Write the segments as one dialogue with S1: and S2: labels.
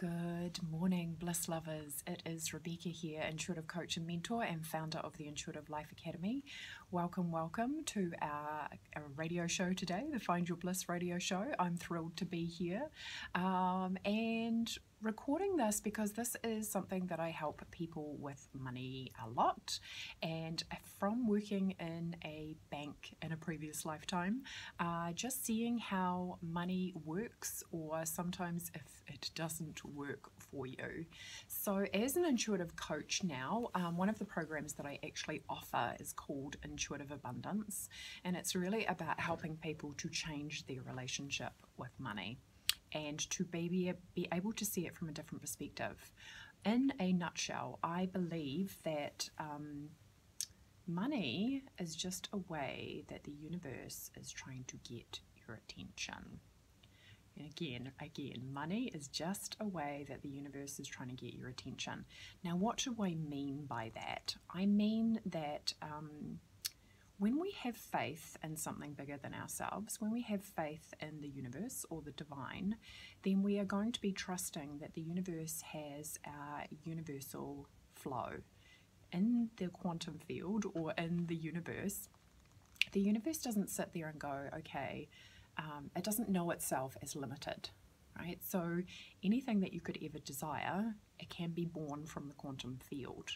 S1: Good morning, bliss lovers. It is Rebecca here, intuitive coach and mentor and founder of the Intuitive Life Academy. Welcome to our radio show today, the Find Your Bliss radio show. I'm thrilled to be here and recording this because this is something that I help people with money a lot. And from working in a bank in a previous lifetime, just seeing how money works, or sometimes if it doesn't work for you. So as an intuitive coach now, one of the programs that I actually offer is called Intuitive Abundance, and it's really about helping people to change their relationship with money and to be able to see it from a different perspective. In a nutshell, I believe that money is just a way that the universe is trying to get your attention. And again, money is just a way that the universe is trying to get your attention. Now, what do I mean by that? I mean that when we have faith in something bigger than ourselves, when we have faith in the universe or the divine, then we are going to be trusting that the universe has our universal flow. In the quantum field or in the universe doesn't sit there and go, okay, it doesn't know itself as limited, right? So anything that you could ever desire, it can be born from the quantum field.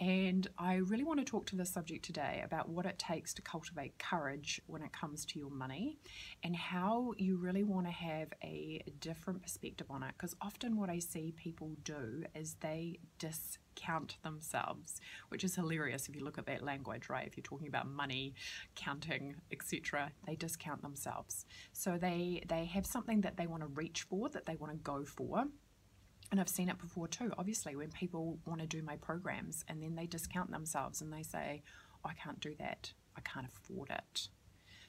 S1: And I really want to talk to this subject today about what it takes to cultivate courage when it comes to your money, and how you really want to have a different perspective on it. Because often what I see people do is they discount themselves, which is hilarious if you look at that language, right? If you're talking about money, counting, etc., they discount themselves. So they have something that they want to reach for, that they want to go for. And I've seen it before too, obviously, when people want to do my programs and then they discount themselves and they say, oh, I can't do that, I can't afford it.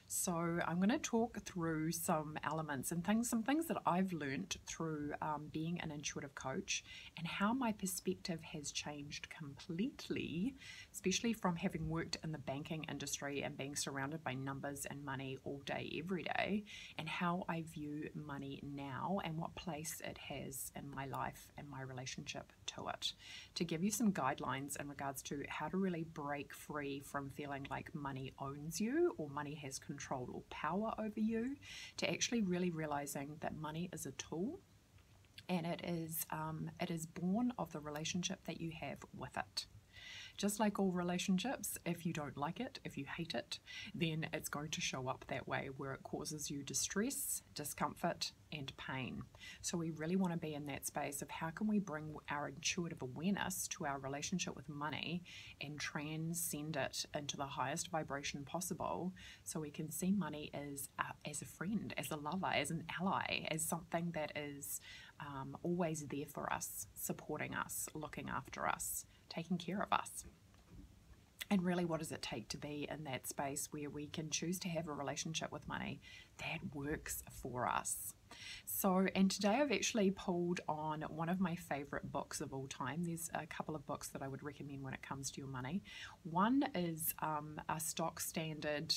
S1: So I'm going to talk through some elements and some things that I've learned through being an intuitive coach, and how my perspective has changed completely, especially from having worked in the banking industry and being surrounded by numbers and money all day, every day, and how I view money now and what place it has in my life and my relationship to it, to give you some guidelines in regards to how to really break free from feeling like money owns you or money has control or power over you, to actually really realizing that money is a tool, and it is born of the relationship that you have with it. Just like all relationships, if you don't like it, if you hate it, then it's going to show up that way, where it causes you distress, discomfort, and pain. So we really want to be in that space of how can we bring our intuitive awareness to our relationship with money and transcend it into the highest vibration possible, so we can see money as a friend, as a lover, as an ally, as something that is always there for us, supporting us, looking after us, taking care of us. And really, what does it take to be in that space where we can choose to have a relationship with money that works for us? So, and today I've actually pulled on one of my favorite books of all time. There's a couple of books that I would recommend when it comes to your money. One is a stock standard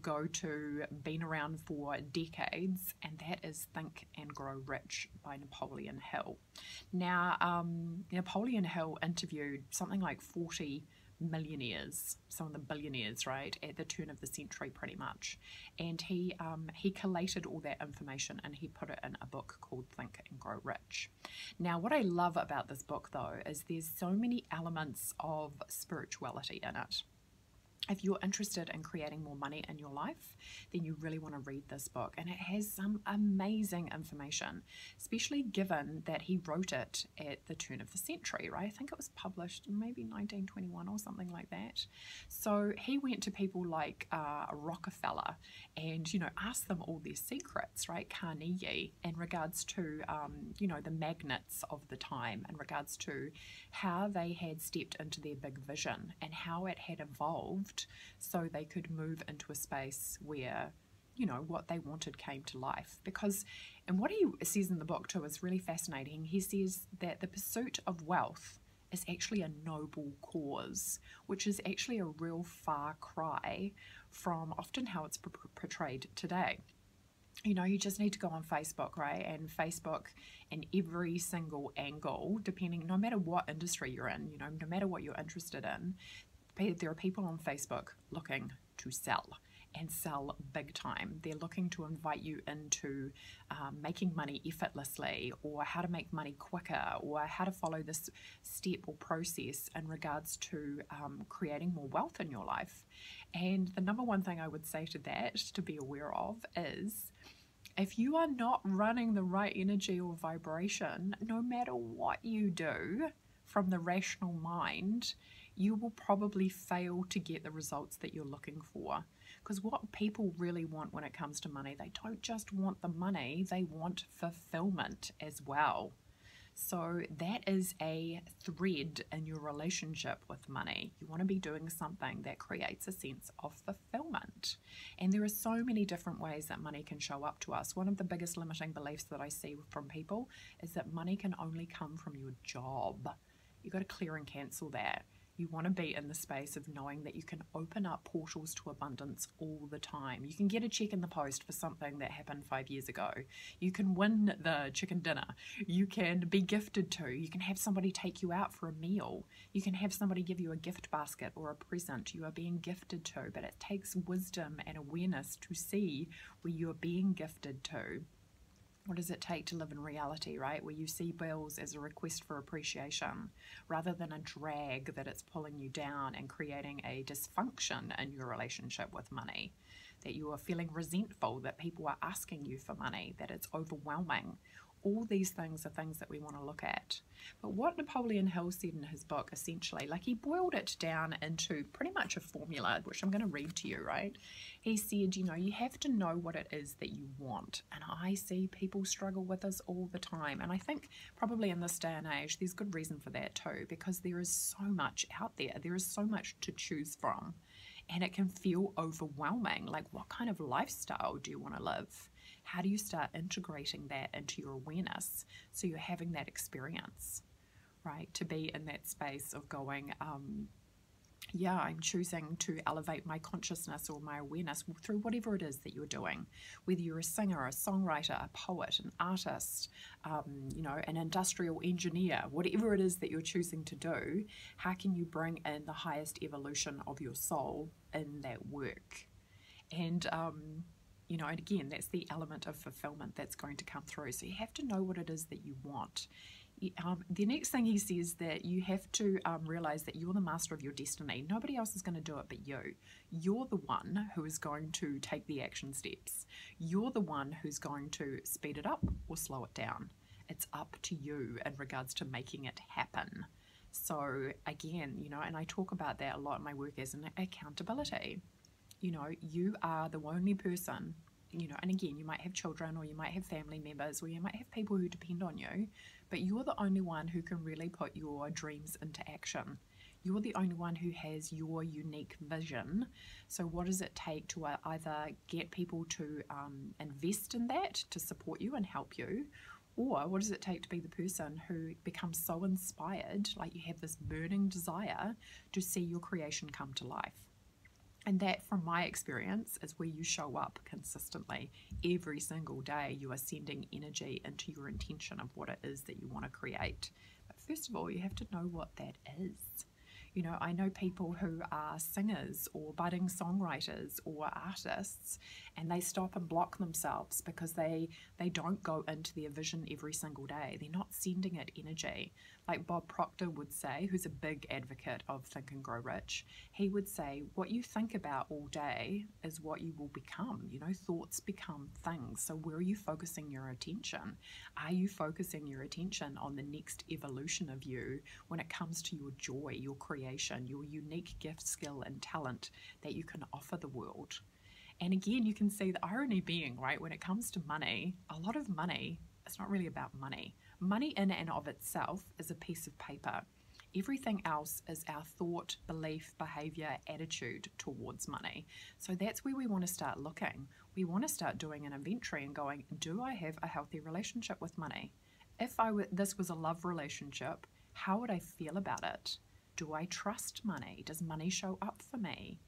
S1: go-to, been around for decades, and that is Think and Grow Rich by Napoleon Hill. Now, Napoleon Hill interviewed something like 40 millionaires, some of the billionaires, right, at the turn of the century pretty much, and he collated all that information and he put it in a book called Think and Grow Rich. Now, what I love about this book though is there's so many elements of spirituality in it. If you're interested in creating more money in your life, then you really want to read this book. And it has some amazing information, especially given that he wrote it at the turn of the century, right? I think it was published maybe 1921 or something like that. So he went to people like Rockefeller and, asked them all their secrets, right? Carnegie, in regards to, the magnates of the time, in regards to how they had stepped into their big vision and how it had evolved so they could move into a space where, what they wanted came to life. Because, and what he says in the book too is really fascinating. He says that the pursuit of wealth is actually a noble cause, which is actually a real far cry from often how it's portrayed today. You know, you just need to go on Facebook, right? And Facebook, in every single angle, depending, no matter what industry you're in, you know, no matter what you're interested in, there are people on Facebook looking to sell, and sell big time. They're looking to invite you into making money effortlessly, or how to make money quicker, or how to follow this step or process in regards to creating more wealth in your life. And the number one thing I would say to that to be aware of is, if you are not running the right energy or vibration, no matter what you do from the rational mind, you will probably fail to get the results that you're looking for. Because what people really want when it comes to money, they don't just want the money, they want fulfillment as well. So that is a thread in your relationship with money. You want to be doing something that creates a sense of fulfillment. And there are so many different ways that money can show up to us. One of the biggest limiting beliefs that I see from people is that money can only come from your job. You've got to clear and cancel that. You want to be in the space of knowing that you can open up portals to abundance all the time. You can get a check in the post for something that happened 5 years ago. You can win the chicken dinner. You can be gifted to. You can have somebody take you out for a meal. You can have somebody give you a gift basket or a present. You are being gifted to, but it takes wisdom and awareness to see where you are being gifted to. What does it take to live in reality, right? Where you see bills as a request for appreciation rather than a drag that it's pulling you down and creating a dysfunction in your relationship with money. That you are feeling resentful, that people are asking you for money, that it's overwhelming. All these things are things that we want to look at. But what Napoleon Hill said in his book, essentially, like he boiled it down into pretty much a formula, which I'm going to read to you, right? He said, you know, you have to know what it is that you want. And I see people struggle with this all the time. And I think probably in this day and age, there's good reason for that too, because there is so much out there. There is so much to choose from. And it can feel overwhelming. Like, what kind of lifestyle do you want to live? How do you start integrating that into your awareness so you're having that experience, right? To be in that space of going, yeah, I'm choosing to elevate my consciousness or my awareness through whatever it is that you're doing. Whether you're a singer, a songwriter, a poet, an artist, you know, an industrial engineer, whatever it is that you're choosing to do, how can you bring in the highest evolution of your soul in that work? And you know, and again, that's the element of fulfillment that's going to come through. So you have to know what it is that you want. The next thing he says, that you have to realize that you're the master of your destiny. Nobody else is going to do it but you. You're the one who is going to take the action steps. You're the one who's going to speed it up or slow it down. It's up to you in regards to making it happen. So again, you know, and I talk about that a lot in my work as an accountability. You know, you are the only person, you know, and again, you might have children or you might have family members or you might have people who depend on you, but you're the only one who can really put your dreams into action. You're the only one who has your unique vision. So what does it take to either get people to invest in that, to support you and help you, or what does it take to be the person who becomes so inspired, like you have this burning desire to see your creation come to life? And that, from my experience, is where you show up consistently. Every single day you are sending energy into your intention of what it is that you want to create. But first of all, you have to know what that is. You know, I know people who are singers or budding songwriters or artists, and they stop and block themselves because they don't go into their vision every single day. They're not sending it energy. Like Bob Proctor would say, who's a big advocate of Think and Grow Rich, he would say, what you think about all day is what you will become. You know, thoughts become things. So where are you focusing your attention? Are you focusing your attention on the next evolution of you when it comes to your joy, your creation, your unique gift, skill, and talent that you can offer the world? And again, you can see the irony being, right, when it comes to money, a lot of money, it's not really about money. Money in and of itself is a piece of paper. Everything else is our thought, belief, behavior, attitude towards money. So that's where we want to start looking. We want to start doing an inventory and going, do I have a healthy relationship with money? If this was a love relationship, how would I feel about it? Do I trust money? Does money show up for me?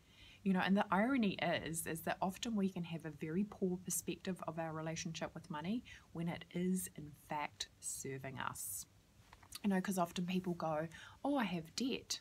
S1: And the irony is that often we can have a very poor perspective of our relationship with money when it is in fact serving us. Because often people go, oh, I have debt.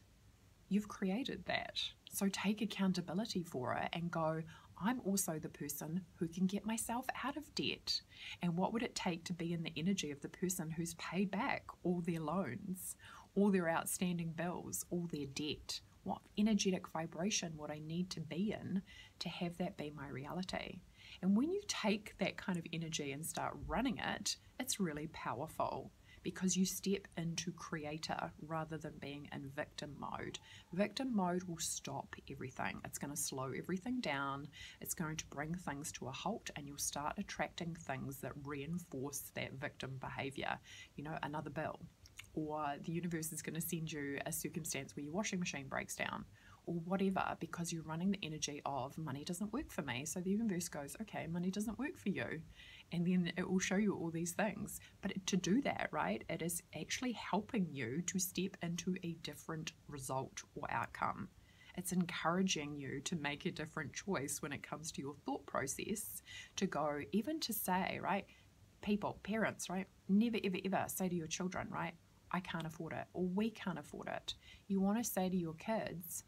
S1: You've created that. So take accountability for it and go, I'm also the person who can get myself out of debt. And what would it take to be in the energy of the person who's paid back all their loans, all their outstanding bills, all their debt? What energetic vibration would I need to be in to have that be my reality? And when you take that kind of energy and start running it, it's really powerful, because you step into creator rather than being in victim mode. Victim mode will stop everything. It's going to slow everything down. It's going to bring things to a halt, and you'll start attracting things that reinforce that victim behavior. Another bill, or the universe is going to send you a circumstance where your washing machine breaks down, or whatever, because you're running the energy of money doesn't work for me. So the universe goes, okay, money doesn't work for you. And then it will show you all these things. But to do that, right, it is actually helping you to step into a different result or outcome. It's encouraging you to make a different choice when it comes to your thought process, to go, even to say, right, people, parents, right, never, ever, ever say to your children, right, I can't afford it, or we can't afford it. You want to say to your kids,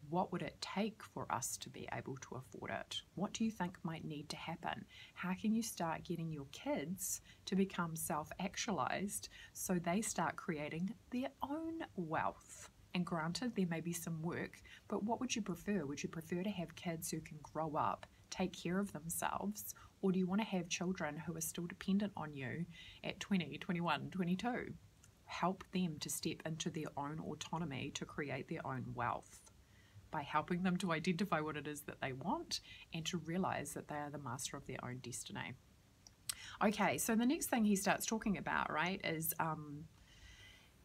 S1: what would it take for us to be able to afford it? What do you think might need to happen? How can you start getting your kids to become self-actualized so they start creating their own wealth? And granted, there may be some work, but what would you prefer? Would you prefer to have kids who can grow up, take care of themselves, or do you want to have children who are still dependent on you at 20, 21, 22? Help them to step into their own autonomy to create their own wealth, by helping them to identify what it is that they want and to realize that they are the master of their own destiny. Okay, so the next thing he starts talking about, right, is,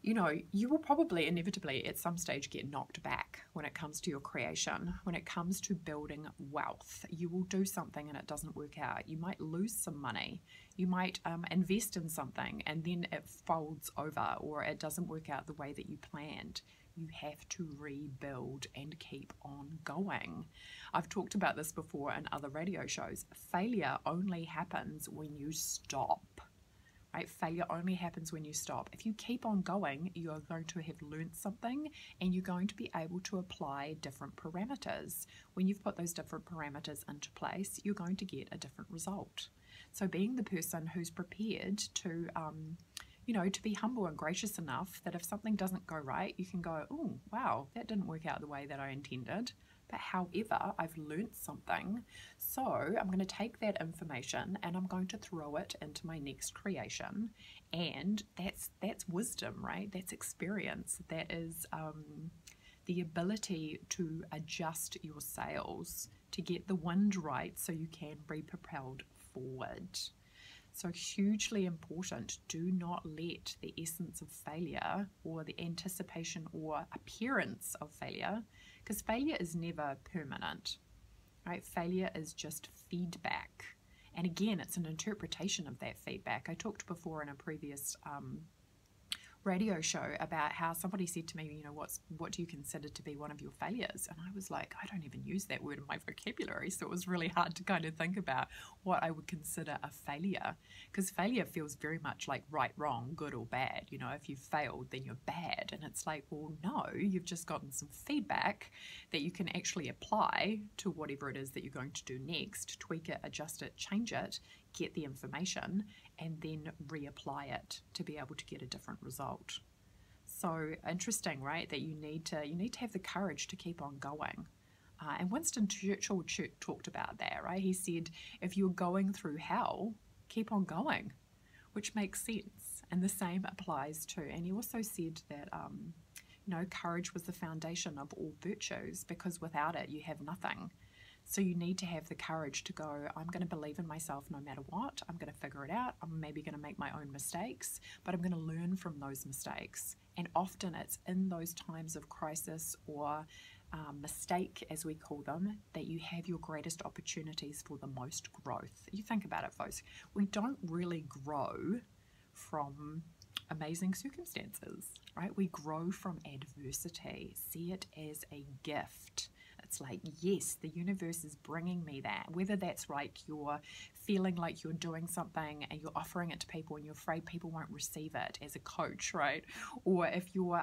S1: you will probably inevitably at some stage get knocked back when it comes to your creation, when it comes to building wealth. You will do something and it doesn't work out. You might lose some money. You might invest in something and then it folds over, or it doesn't work out the way that you planned. You have to rebuild and keep on going. I've talked about this before in other radio shows. Failure only happens when you stop. Right? Failure only happens when you stop. If you keep on going, you're going to have learned something, and you're going to be able to apply different parameters. When you've put those different parameters into place, you're going to get a different result. So being the person who's prepared to to be humble and gracious enough that if something doesn't go right, you can go, oh, wow, that didn't work out the way that I intended. But however, I've learnt something. So I'm going to take that information and I'm going to throw it into my next creation. And that's wisdom, right? That's experience. That is the ability to adjust your sails to get the wind right so you can be propelled forward. So hugely important, do not let the essence of failure or the anticipation or appearance of failure, because failure is never permanent, right? Failure is just feedback. And again, it's an interpretation of that feedback. I talked before in a previous radio show about how somebody said to me, what do you consider to be one of your failures? And I was like, I don't even use that word in my vocabulary. So it was really hard to kind of think about what I would consider a failure, because failure feels very much like right, wrong, good or bad. If you failed, then you're bad. And it's like, well, no, you've just gotten some feedback that you can actually apply to whatever it is that you're going to do next, tweak it, adjust it, change it, get the information, and then reapply it to be able to get a different result. So interesting, right? That you need to have the courage to keep on going. And Winston Churchill talked about that, right? He said, if you're going through hell, keep on going, which makes sense. And the same applies to, and he also said that, courage was the foundation of all virtues, because without it, you have nothing. So you need to have the courage to go, I'm going to believe in myself no matter what. I'm going to figure it out. I'm maybe going to make my own mistakes, but I'm going to learn from those mistakes. And often it's in those times of crisis or mistake, as we call them, that you have your greatest opportunities for the most growth. You think about it, folks. We don't really grow from amazing circumstances, right? We grow from adversity. See it as a gift. It's like, yes, the universe is bringing me that. Whether that's like you're feeling like you're doing something and you're offering it to people and you're afraid people won't receive it as a coach, right? Or if you're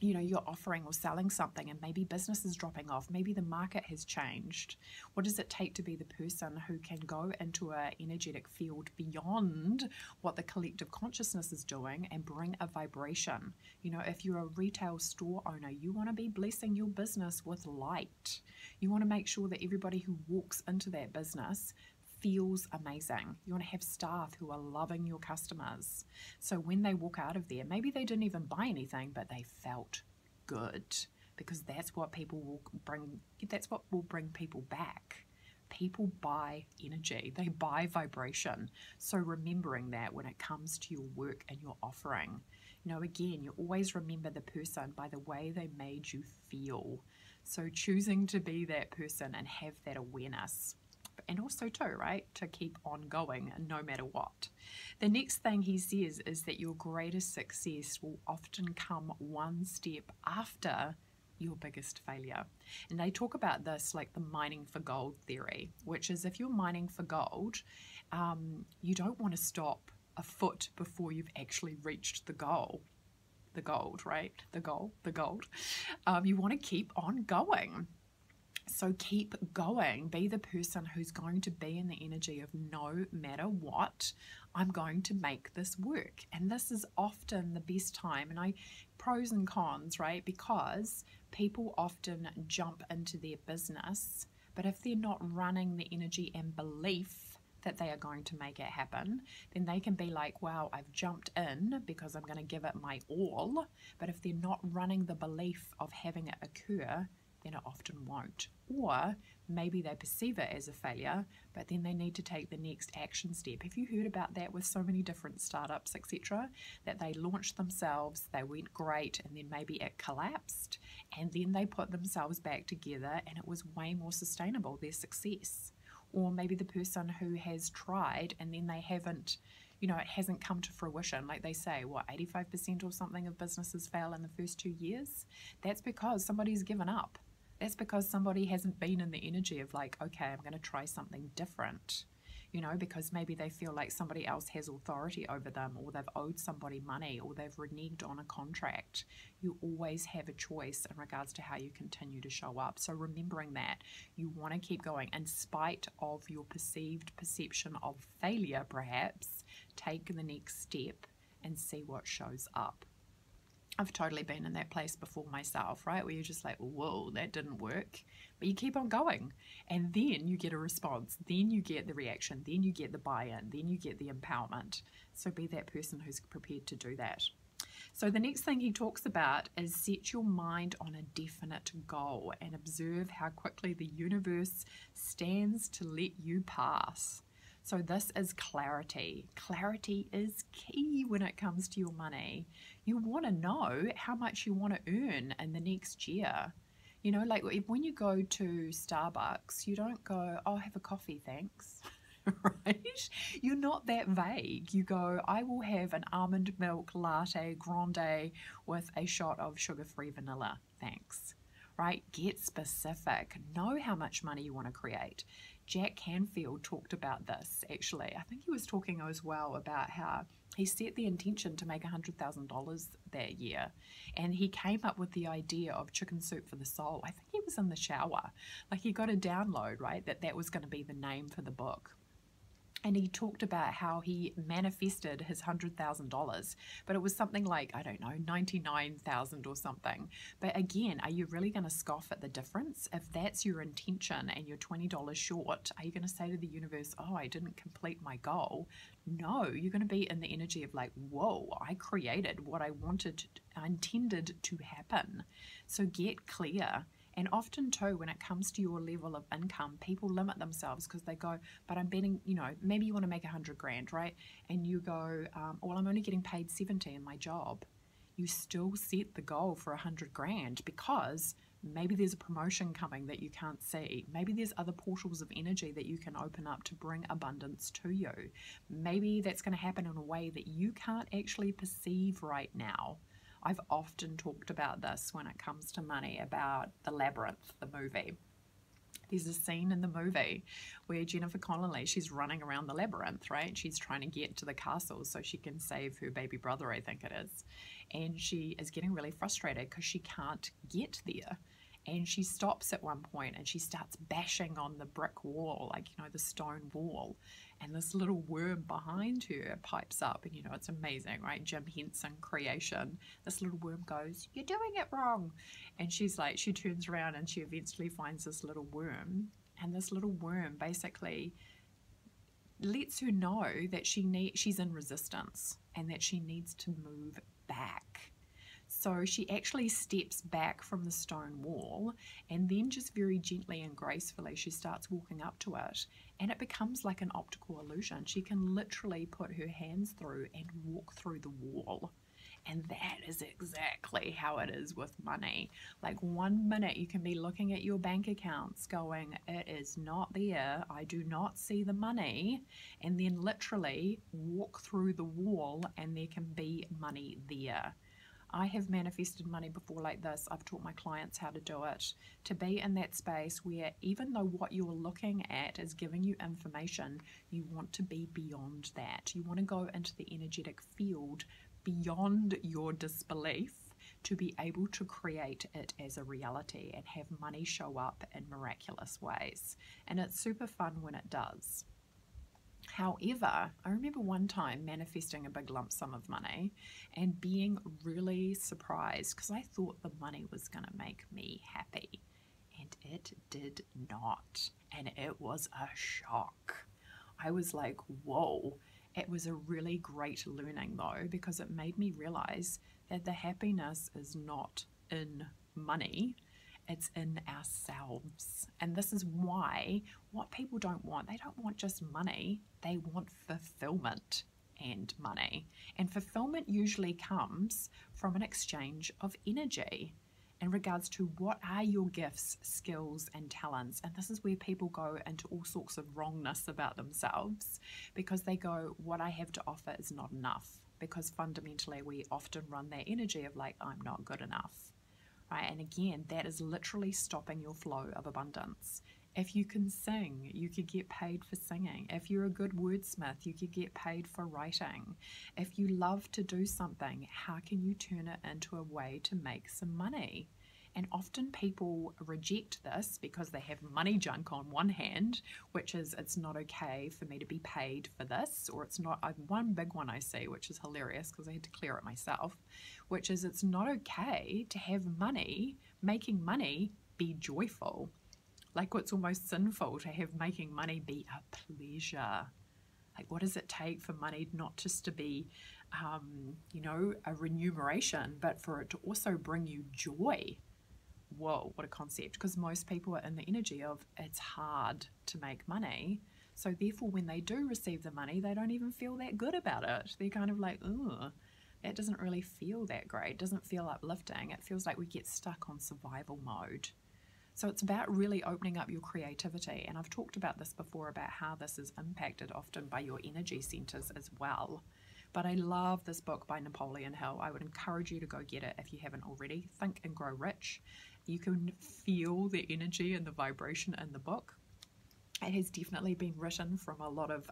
S1: you're offering or selling something and maybe business is dropping off, maybe the market has changed. What does it take to be the person who can go into an energetic field beyond what the collective consciousness is doing and bring a vibration? If you're a retail store owner, you want to be blessing your business with light. You want to make sure that everybody who walks into that business feels amazing. You want to have staff who are loving your customers. So when they walk out of there, maybe they didn't even buy anything, but they felt good, because that's what will bring people back. People buy energy, they buy vibration. So remembering that when it comes to your work and your offering, again, you always remember the person by the way they made you feel. So choosing to be that person and have that awareness. And also too, right, to keep on going no matter what. The next thing he says is that your greatest success will often come one step after your biggest failure. And they talk about this like the mining for gold theory, which is if you're mining for gold, you don't want to stop a foot before you've actually reached the goal. The gold, right? The gold. You want to keep on going. So keep going. Be the person who's going to be in the energy of no matter what, I'm going to make this work. And this is often the best time. And pros and cons, right? Because people often jump into their business, but if they're not running the energy and belief that they are going to make it happen, then they can be like, wow, I've jumped in because I'm going to give it my all. But if they're not running the belief of having it occur, then it often won't. Or maybe they perceive it as a failure, but then they need to take the next action step. Have you heard about that with so many different startups, etc., that they launched themselves, they went great, and then maybe it collapsed, and then they put themselves back together and it was way more sustainable, their success. Or maybe the person who has tried and then they haven't, it hasn't come to fruition. Like they say, 85% or something of businesses fail in the first 2 years? That's because somebody's given up. That's because somebody hasn't been in the energy of like, okay, I'm going to try something different, because maybe they feel like somebody else has authority over them, or they've owed somebody money, or they've reneged on a contract. You always have a choice in regards to how you continue to show up. So remembering that you want to keep going in spite of your perceived perception of failure, perhaps, take the next step and see what shows up. I've totally been in that place before myself, right? Where you're just like, whoa, that didn't work. But you keep on going. And then you get a response. Then you get the reaction. Then you get the buy-in. Then you get the empowerment. So be that person who's prepared to do that. So the next thing he talks about is set your mind on a definite goal and observe how quickly the universe stands to let you pass. So this is clarity. Clarity is key when it comes to your money. You want to know how much you want to earn in the next year. Like when you go to Starbucks, you don't go, oh, have a coffee, thanks. Right? You're not that vague. You go, I will have an almond milk latte grande with a shot of sugar-free vanilla, thanks. Right? Get specific. Know how much money you want to create. Jack Canfield talked about this, actually. I think he was talking as well about how he set the intention to make $100,000 that year. And he came up with the idea of chicken soup for the soul. I think he was in the shower. Like he got a download, right, that was going to be the name for the book. And he talked about how he manifested his $100,000, but it was something like, I don't know, 99,000 or something. But again, are you really going to scoff at the difference? If that's your intention and you're $20 short, are you going to say to the universe, oh, I didn't complete my goal? No, you're going to be in the energy of like, whoa, I created what I intended to happen. So get clear. And often too, when it comes to your level of income, people limit themselves because they go, but I'm betting, maybe you want to make $100,000, right? And you go, well, I'm only getting paid 70 in my job. You still set the goal for $100,000 because maybe there's a promotion coming that you can't see. Maybe there's other portals of energy that you can open up to bring abundance to you. Maybe that's going to happen in a way that you can't actually perceive right now. I've often talked about this when it comes to money, about The Labyrinth, the movie. There's a scene in the movie where Jennifer Connelly, she's running around the labyrinth, right? She's trying to get to the castle so she can save her baby brother, I think it is. And she is getting really frustrated because she can't get there. And she stops at one point and she starts bashing on the brick wall, like, the stone wall. And this little worm behind her pipes up. And, it's amazing, right? Jim Henson creation. This little worm goes, "You're doing it wrong." And she's like, she turns around and she eventually finds this little worm. And this little worm basically lets her know that she's in resistance and that she needs to move back. So she actually steps back from the stone wall, and then just very gently and gracefully she starts walking up to it, and it becomes like an optical illusion. She can literally put her hands through and walk through the wall. And that is exactly how it is with money. Like, one minute you can be looking at your bank accounts going, "It is not there, I do not see the money," and then literally walk through the wall and there can be money there. I have manifested money before like this. I've taught my clients how to do it, to be in that space where even though what you're looking at is giving you information, you want to be beyond that. You want to go into the energetic field beyond your disbelief to be able to create it as a reality and have money show up in miraculous ways. And it's super fun when it does. However, I remember one time manifesting a big lump sum of money and being really surprised because I thought the money was going to make me happy, and it did not. And it was a shock. I was like, whoa. It was a really great learning though, because it made me realize that the happiness is not in money. It's in ourselves. And this is why what people don't want, they don't want just money, they want fulfillment and money. And fulfillment usually comes from an exchange of energy in regards to what are your gifts, skills, and talents. And this is where people go into all sorts of wrongness about themselves, because they go, what I have to offer is not enough. Because fundamentally we often run that energy of like, I'm not good enough. Right? And again, that is literally stopping your flow of abundance. If you can sing, you could get paid for singing. If you're a good wordsmith, you could get paid for writing. If you love to do something, how can you turn it into a way to make some money? And often people reject this because they have money junk on one hand, which is, it's not okay for me to be paid for this, or it's not. One big one I see, which is hilarious because I had to clear it myself, which is it's not okay to have money, making money be joyful. Like, it's almost sinful to have making money be a pleasure. Like, what does it take for money not just to be, a remuneration, but for it to also bring you joy? Whoa, what a concept. Because most people are in the energy of it's hard to make money. So therefore, when they do receive the money, they don't even feel that good about it. They're kind of like, ugh, that doesn't really feel that great. It doesn't feel uplifting. It feels like we get stuck on survival mode. So it's about really opening up your creativity. And I've talked about this before, about how this is impacted often by your energy centers as well. But I love this book by Napoleon Hill. I would encourage you to go get it if you haven't already. Think and Grow Rich. You can feel the energy and the vibration in the book. It has definitely been written from a lot of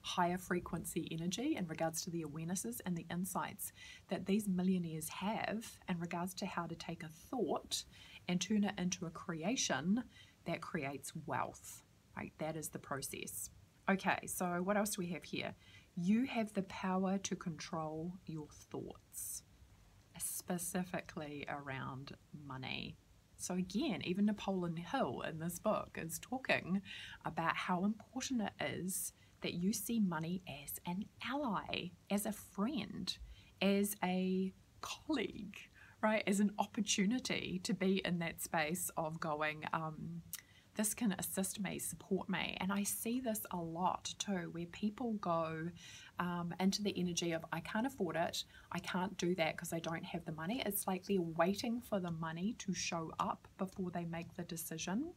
S1: higher frequency energy in regards to the awarenesses and the insights that these millionaires have in regards to how to take a thought and turn it into a creation that creates wealth. Right? That is the process. Okay, so what else do we have here? You have the power to control your thoughts, specifically around money. So again, even Napoleon Hill in this book is talking about how important it is that you see money as an ally, as a friend, as a colleague, right? As an opportunity to be in that space of going, this can assist me, support me. And I see this a lot too, where people go into the energy of, I can't afford it, I can't do that because I don't have the money. It's like they're waiting for the money to show up before they make the decision.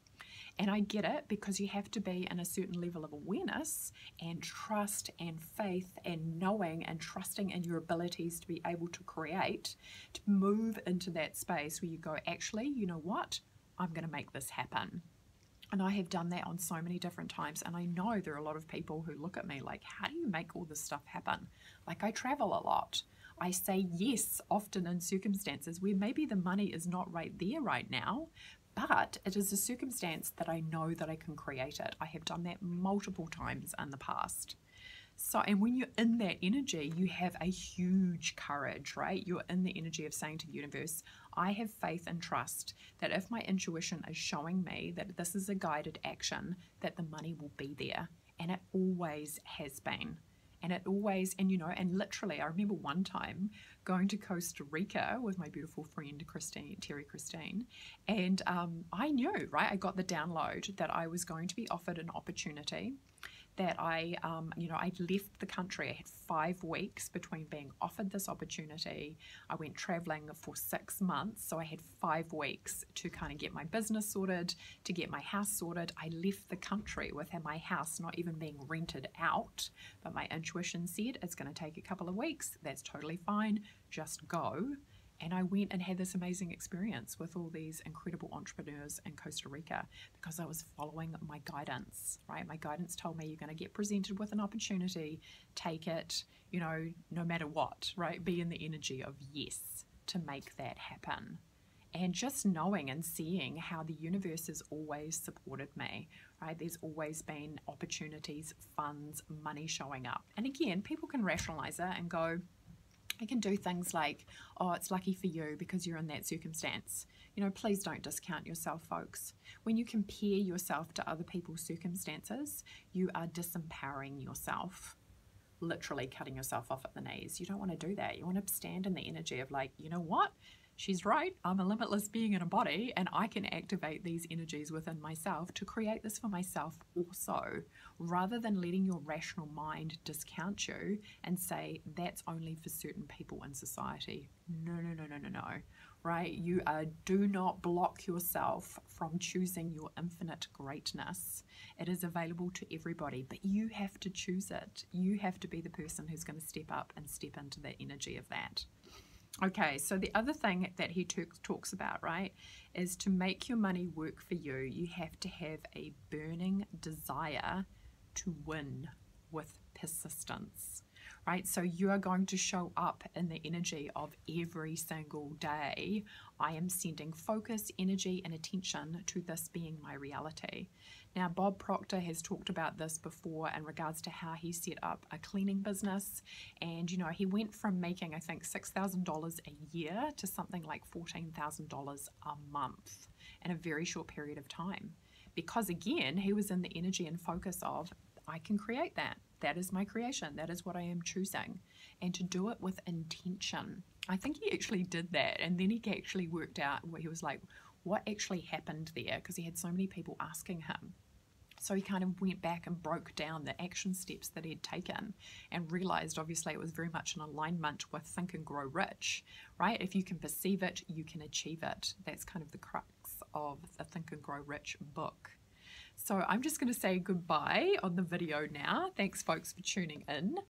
S1: And I get it, because you have to be in a certain level of awareness and trust and faith and knowing and trusting in your abilities to be able to create, to move into that space where you go, actually, you know what? I'm going to make this happen. And I have done that on so many different times. And I know there are a lot of people who look at me like, how do you make all this stuff happen? Like, I travel a lot. I say yes often in circumstances where maybe the money is not right there right now, but it is a circumstance that I know that I can create it. I have done that multiple times in the past. So, and when you're in that energy, you have a huge courage, right? You're in the energy of saying to the universe, I have faith and trust that if my intuition is showing me that this is a guided action, that the money will be there. And it always has been. And it always, and you know, and literally, I remember one time going to Costa Rica with my beautiful friend Terry Christine, and I knew, right? I got the download that I was going to be offered an opportunity, that I'd left the country. I had 5 weeks between being offered this opportunity. I went traveling for 6 months, so I had 5 weeks to kind of get my business sorted, to get my house sorted. I left the country with my house not even being rented out, but my intuition said it's going to take a couple of weeks. That's totally fine. Just go. And I went and had this amazing experience with all these incredible entrepreneurs in Costa Rica, because I was following my guidance, right? My guidance told me, you're going to get presented with an opportunity, take it, you know, no matter what, right? Be in the energy of yes to make that happen. And just knowing and seeing how the universe has always supported me, right? There's always been opportunities, funds, money showing up. And again, people can rationalize it and go, I can do things like, oh, it's lucky for you because you're in that circumstance. You know, please don't discount yourself, folks. When you compare yourself to other people's circumstances, you are disempowering yourself, literally cutting yourself off at the knees. You don't want to do that. You want to stand in the energy of like, you know what? She's right. I'm a limitless being in a body, and I can activate these energies within myself to create this for myself also, rather than letting your rational mind discount you and say that's only for certain people in society. No, no, no, no, no, no. Right? Do not block yourself from choosing your infinite greatness. It is available to everybody, but you have to choose it. You have to be the person who's going to step up and step into the energy of that. Okay, so the other thing that he talks about, right, is to make your money work for you, you have to have a burning desire to win with persistence, right? So you are going to show up in the energy of every single day. I am sending focus, energy, and attention to this being my reality. Now, Bob Proctor has talked about this before in regards to how he set up a cleaning business. And, you know, he went from making, I think, $6,000 a year to something like $14,000 a month in a very short period of time. Because, again, he was in the energy and focus of, I can create that. That is my creation. That is what I am choosing. And to do it with intention. I think he actually did that. And then he actually worked out what he was like, what actually happened there? Because he had so many people asking him. So he kind of went back and broke down the action steps that he'd taken and realized obviously it was very much in alignment with Think and Grow Rich, right? If you can perceive it, you can achieve it. That's kind of the crux of the Think and Grow Rich book. So I'm just going to say goodbye on the video now. Thanks, folks, for tuning in.